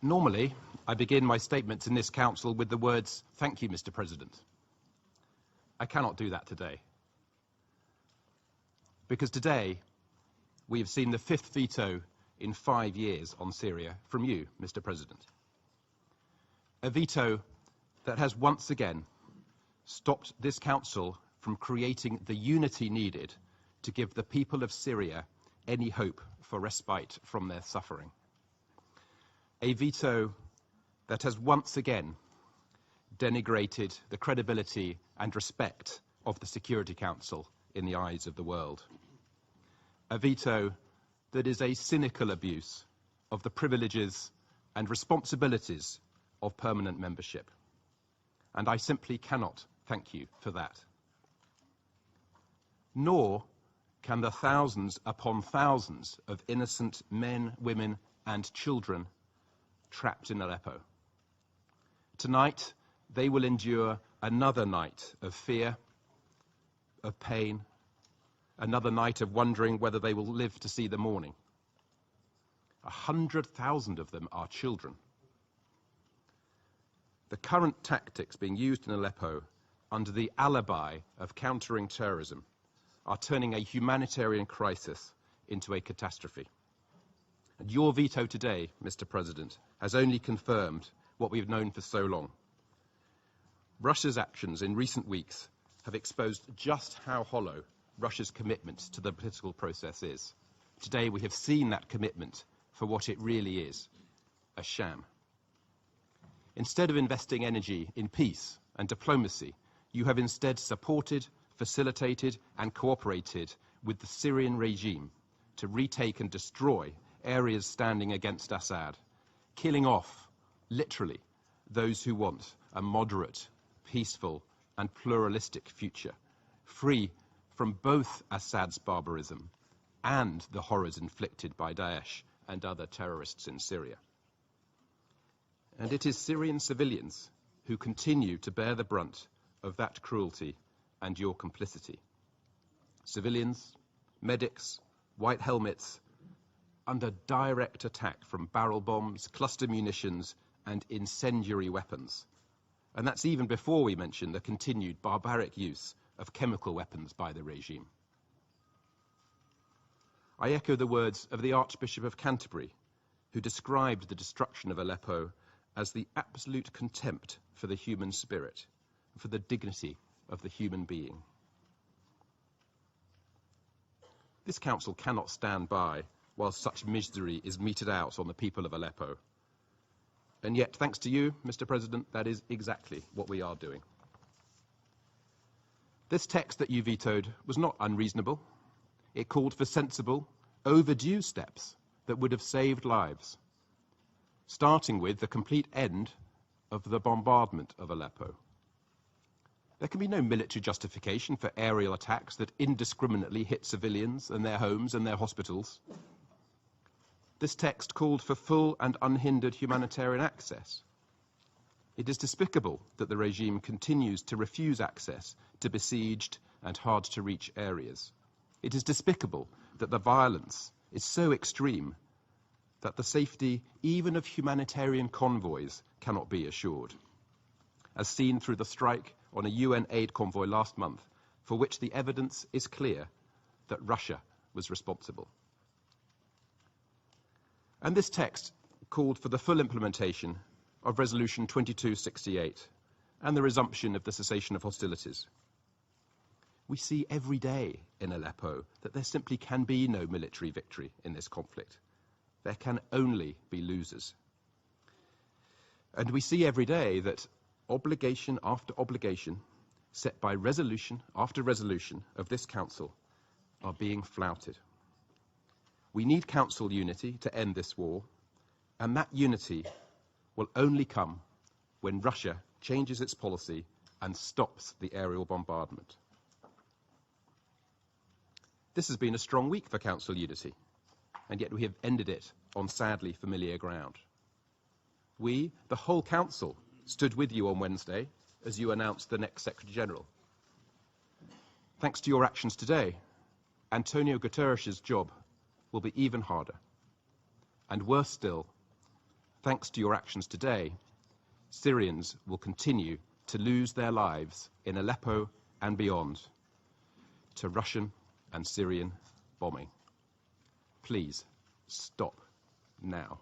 Normally, I begin my statements in this Council with the words, "Thank you, Mr. President." I cannot do that today. Because today, we have seen the fifth veto in 5 years on Syria from you, Mr. President. A veto that has once again stopped this Council from creating the unity needed to give the people of Syria any hope for respite from their suffering. A veto that has once again denigrated the credibility and respect of the Security Council in the eyes of the world. A veto that is a cynical abuse of the privileges and responsibilities of permanent membership. And I simply cannot thank you for that. Nor can the thousands upon thousands of innocent men, women, and children trapped in Aleppo. Tonight, they will endure another night of fear, of pain, another night of wondering whether they will live to see the morning. 100,000 of them are children. The current tactics being used in Aleppo under the alibi of countering terrorism are turning a humanitarian crisis into a catastrophe. And your veto today, Mr. President, has only confirmed what we've known for so long. Russia's actions in recent weeks have exposed just how hollow Russia's commitment to the political process is. Today we have seen that commitment for what it really is, a sham. Instead of investing energy in peace and diplomacy, you have instead supported, facilitated and cooperated with the Syrian regime to retake and destroy areas standing against Assad, killing off, literally, those who want a moderate, peaceful and pluralistic future, free from both Assad's barbarism and the horrors inflicted by Daesh and other terrorists in Syria. And it is Syrian civilians who continue to bear the brunt of that cruelty and your complicity. Civilians, medics, white helmets, under direct attack from barrel bombs, cluster munitions, and incendiary weapons. And that's even before we mention the continued barbaric use of chemical weapons by the regime. I echo the words of the Archbishop of Canterbury, who described the destruction of Aleppo as the absolute contempt for the human spirit, for the dignity of the human being. This Council cannot stand by while such misery is meted out on the people of Aleppo. And yet, thanks to you, Mr. President, that is exactly what we are doing. This text that you vetoed was not unreasonable. It called for sensible, overdue steps that would have saved lives, starting with the complete end of the bombardment of Aleppo. There can be no military justification for aerial attacks that indiscriminately hit civilians and their homes and their hospitals. This text called for full and unhindered humanitarian access. It is despicable that the regime continues to refuse access to besieged and hard-to-reach areas. It is despicable that the violence is so extreme that the safety even of humanitarian convoys cannot be assured, as seen through the strike on a UN aid convoy last month, for which the evidence is clear that Russia was responsible. And this text called for the full implementation of Resolution 2268 and the resumption of the cessation of hostilities. We see every day in Aleppo that there simply can be no military victory in this conflict. There can only be losers. And we see every day that obligation after obligation, set by resolution after resolution of this Council, are being flouted. We need Council unity to end this war, and that unity will only come when Russia changes its policy and stops the aerial bombardment. This has been a strong week for Council unity, and yet we have ended it on sadly familiar ground. We, the whole Council, stood with you on Wednesday as you announced the next Secretary-General. Thanks to your actions today, Antonio Guterres' job will be even harder. And worse still, Thanks to your actions today, Syrians will continue to lose their lives in Aleppo and beyond to Russian and Syrian bombing. Please stop now.